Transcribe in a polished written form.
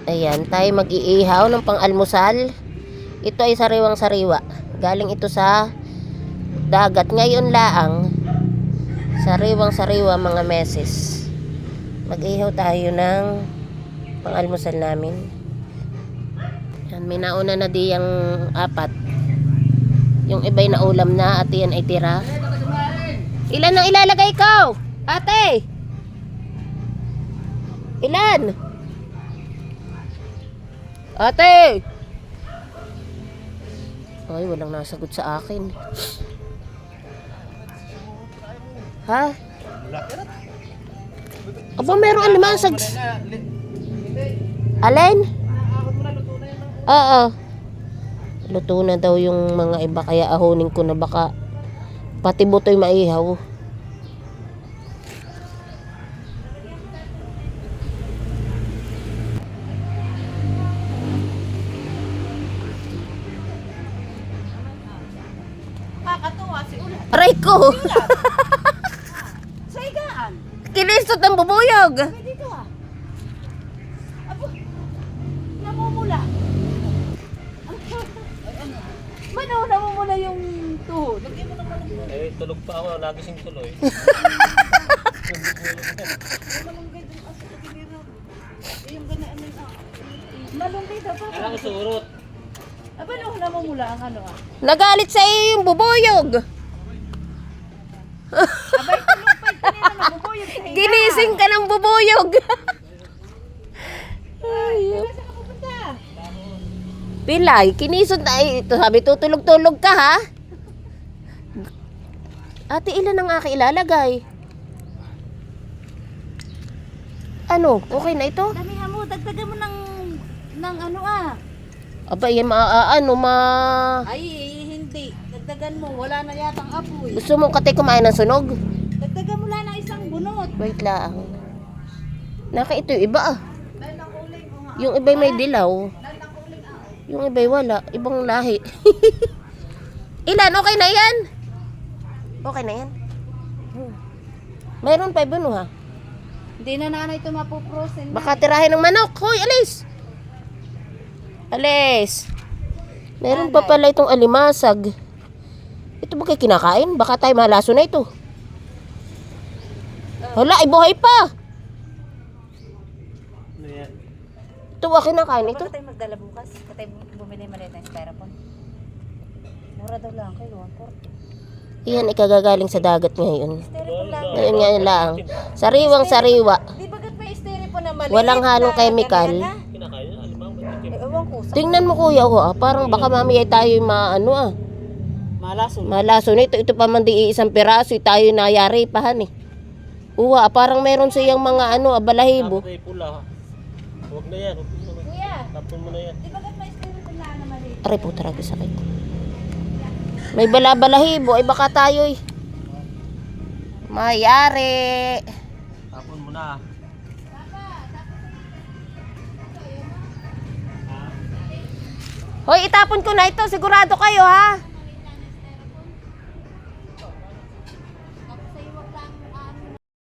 Ayan, tayo mag-iihaw ng pang-almusal. Ito ay sariwang-sariwa. Galing ito sa dagat. Ngayon laang, sariwang-sariwa mga meses. Mag-ihaw tayo ng pang-almusal namin. Yan, may nauna na diyang apat. Yung iba'y naulam na at yan ay tira. Ilan ang ilalagay ko? Ate! Ilan? Ate! Ay, walang nasagot sa akin. Ha? Aba, merong alimasag. Alin? Oo. Luto na daw yung mga iba, kaya ahonin ko na baka pati butoy maihaw. Kakatuwa si Ulan. Aray ko! Sa higaan. Kilisot ng bubuyog! May dito ah. Abo, namumula. Mano, namumula yung tuhod. Lagyan mo naman ng Eh, tulog pa ako. Nagising tuloy. malunggay dun sa tinira. Yung ganaan na malunggay daw pa. Kailangan ko surot. Aba, no, namumula ang ano ah. Nagalit sa iyo yung bubuyog! Abay, tulog pa yung tinira na bubuyog sa higaan. Ginising ka ng bubuyog! Ay, saan ka pupunta? Pilay, kinisot na ito. Sabi, tutulog-tulog ka ha? Ate, ilan ang aking ilalagay? Ano? Okay na ito? Damihan mo, dagdagan mo ng ano ah. Aba, yan Ay, hindi. Dagdagan mo, wala na yatang apoy. gusto mo kate kumain ng sunog? Dagdagan mo lang ng isang bunot. Wait lang. Naka ito yung iba ah. Yung iba'y may dilaw. Yung iba'y wala. Ibang lahi. Ilan? Okay na yan? Okay na yan? Mayroon pa iba no ha? Hindi na nanay ito mapuprosen. Baka tirahin ng manok. Hoy, alis! Alis! Meron pa pala itong alimasag. Ito ba kayo kinakain? Baka tayo malaso na ito. Hala, ibuhay pa! Ano yan? Ito ba kinakain ito? Bakit tayo magdala bukas? Bakit tayo bumili maliit ng styrofoam? Mura daw lang kayo, 140. Yan, ikagagaling sa dagat ngayon. Styrofoam lang. Ngayon nga lang. Sariwang-sariwa. Di bagat may styrofoam na maliit? Walang halong na chemical. ganyan, ha? Kinakain yun? Alimang ba? Ewan ko. Tingnan mo kuya ko ah. Parang baka mamaya tayo maano ah. Malaso. Malaso na ito. Ito pa man di isang piraso. Tayo nayari pahan eh. Uwa, parang meron siyang mga ano, balahibo. Tapos ay pula. Huwag na yan. Huwag mo na. Kuya, Tapon mo na yan. di bagat may styrofoam na maliit? Aray po, talaga sakit. May balahibo. Ay baka tayo eh. Mayari. Tapon mo na. Hoy, itapon ko na ito. Sigurado kayo ha.